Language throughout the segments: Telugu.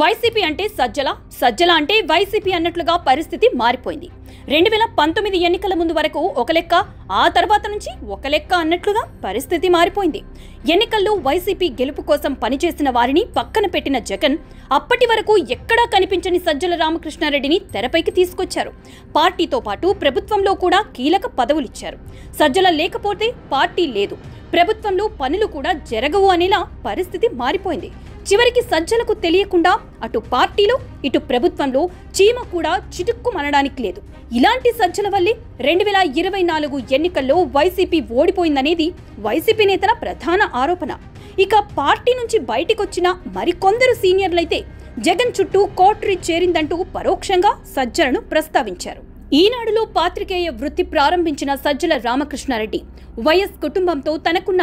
వైసీపీ అంటే సజ్జల, సజ్జల అంటే వైసీపీ అన్నట్లుగా పరిస్థితి మారిపోయింది. 2019 ఎన్నికల ముందు వరకు ఒక లెక్క, ఆ తర్వాత నుంచి ఒక లెక్క అన్నట్లుగా పరిస్థితి మారిపోయింది. ఎన్నికల్లో వైసీపీ గెలుపు కోసం పనిచేసిన వారిని పక్కన పెట్టిన జగన్ అప్పటి వరకు ఎక్కడా కనిపించని సజ్జల రామకృష్ణారెడ్డిని తెరపైకి తీసుకొచ్చారు. పార్టీతో పాటు ప్రభుత్వంలో కూడా కీలక పదవులిచ్చారు. సజ్జల లేకపోతే పార్టీ లేదు, ప్రభుత్వంలో పనులు కూడా జరగవు అనేలా పరిస్థితి మారిపోయింది. చివరికి సజ్జలకు తెలియకుండా అటు పార్టీలో ఇటు ప్రభుత్వంలో చీమ కూడా చిటుక్కుమనడానికి లేదు. ఇలాంటి సజ్జల వల్లే 2024 ఎన్నికల్లో వైసీపీ ఓడిపోయిందనేది వైసీపీ నేతల ప్రధాన ఆరోపణ. ఇక పార్టీ నుంచి బయటికొచ్చిన మరికొందరు సీనియర్లైతే జగన్ చుట్టూ కోటరీ చేరిందంటూ పరోక్షంగా సజ్జలను ప్రస్తావించారు. ఈనాడులో పాత్రికేయ వృత్తి ప్రారంభించిన సజ్జల రామకృష్ణారెడ్డి వైఎస్ కుటుంబంతో తనకున్న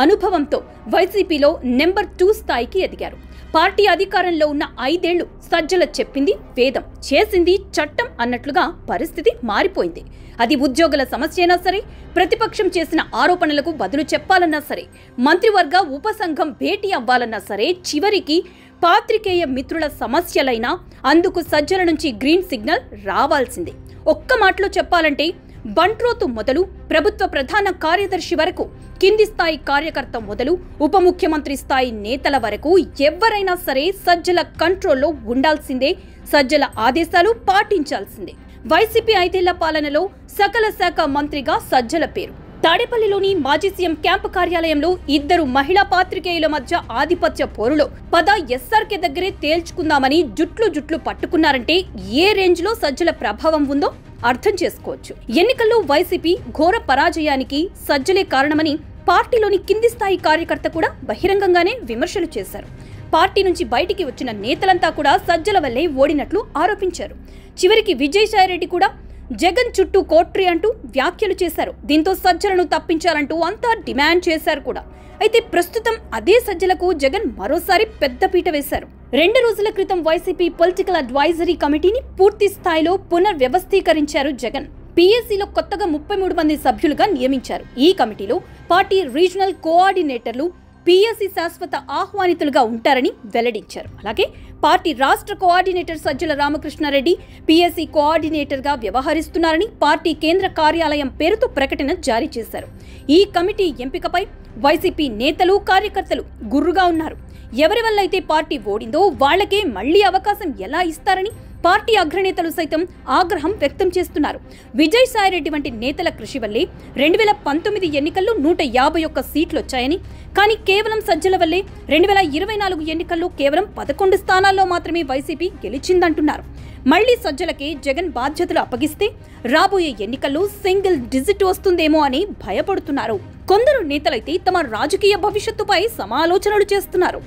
అనుభవంతో వైసీపీలో నెంబర్ 2 స్థాయికి ఎదిగారు. పార్టీ అధికారంలో ఉన్న 5 ఏళ్లు సజ్జల చెప్పింది వేదం, చేసింది చట్టం అన్నట్లుగా పరిస్థితి మారిపోయింది. అది ఉద్యోగుల సమస్యైనా సరే, ప్రతిపక్షం చేసిన ఆరోపణలకు బదులు చెప్పాలన్నా సరే, మంత్రివర్గ ఉపసంఘం భేటీ అవ్వాలన్నా సరే, చివరికి పాత్రికేయ మిత్రుల సమస్యలైనా అందుకు సజ్జల నుంచి గ్రీన్ సిగ్నల్ రావాల్సిందే. ఒక్క మాటలో చెప్పాలంటే బంట్రోతు మొదలు ప్రభుత్వ ప్రధాన కార్యదర్శి వరకు, కింది స్థాయి కార్యకర్త మొదలు ఉప ముఖ్యమంత్రి స్థాయి నేతల వరకు ఎవరైనా సరే సజ్జల కంట్రోల్లో ఉండాల్సిందే, సజ్జల ఆదేశాలు పాటించాల్సిందే. వైసీపీ 5 ఏళ్ల పాలనలో సకల శాఖ మంత్రిగా సజ్జల పేరు. తాడేపల్లిలోని మాజీ సీఎం క్యాంపు కార్యాలయంలో 2 మహిళా పాత్రికేయుల మధ్య ఆధిపత్య పోరులో ఎస్ఆర్కే దగ్గరే తేల్చుకుందామని జుట్లు పట్టుకున్నారంటే ఏ రేంజ్ లో సజ్జల ప్రభావం ఉందో అర్థం చేసుకోవచ్చు. ఎన్నికల్లో వైసీపీ ఘోర పరాజయానికి సజ్జలే కారణమని పార్టీలోని కింది స్థాయి కార్యకర్త కూడా బహిరంగంగానే విమర్శలు చేశారు. పార్టీ నుంచి బయటికి వచ్చిన నేతలంతా కూడా సజ్జల వల్లే ఓడినట్లు ఆరోపించారు. చివరికి విజయసాయిరెడ్డి కూడా జగన్ చుట్టూ కోట్రీ అంటూ వ్యాఖ్యలు చేశారు. దీంతో సజ్జలను తప్పించాలంటూ అంతా డిమాండ్ చేశారు కూడా. అయితే ప్రస్తుతం అదే సజ్జలకు జగన్ మరోసారి పెద్దపీట వేశారు. 2 రోజుల క్రితం వైసీపీ పొలిటికల్ అడ్వైజరీ కమిటీని పూర్తి స్థాయిలో పునర్వ్యవస్థీకరించారు జగన్. పీఏసీలో కొత్తగా 33 మంది సభ్యులుగా నియమించారు. ఈ కమిటీలో పార్టీ రీజనల్ కోఆర్డినేటర్లు, పీఏసీ శాశ్వత ఆహ్వానితులుగా ఉంటారని వెల్లడించారు. అలాగే పార్టీ రాష్ట్ర కోఆర్డినేటర్ సజ్జల రామకృష్ణారెడ్డి పీఏసీ కోఆర్డినేటర్గా వ్యవహరిస్తున్నారని పార్టీ కేంద్ర కార్యాలయం పేరుతో ప్రకటన జారీ చేశారు. ఈ కమిటీ ఎంపికపై వైసీపీ నేతలు, కార్యకర్తలు గుర్రుగా ఉన్నారు. ఎవరి వల్ల అయితే పార్టీ ఓడిందో వాళ్లకే మళ్లీ అవకాశం ఎలా ఇస్తారని పార్టీ అగ్రనేతలు సైతం ఆగ్రహం వ్యక్తం చేస్తున్నారు. విజయసాయిరెడ్డి వంటి నేతల కృషి వల్లే 2019 ఎన్నికల్లో 151 సీట్లు వచ్చాయని, కానీ కేవలం సజ్జల వల్లే 2024 ఎన్నికల్లో కేవలం 11 స్థానాల్లో మాత్రమే వైసీపీ గెలిచిందంటున్నారు. మళ్లీ సజ్జలకే జగన్ బాధ్యతలు అప్పగిస్తే రాబోయే ఎన్నికల్లో సింగిల్ డిజిట్ వస్తుందేమో అని భయపడుతున్నారు. కొందరు నేతలైతే తమ రాజకీయ భవిష్యత్తుపై సమాలోచనలు చేస్తున్నారు.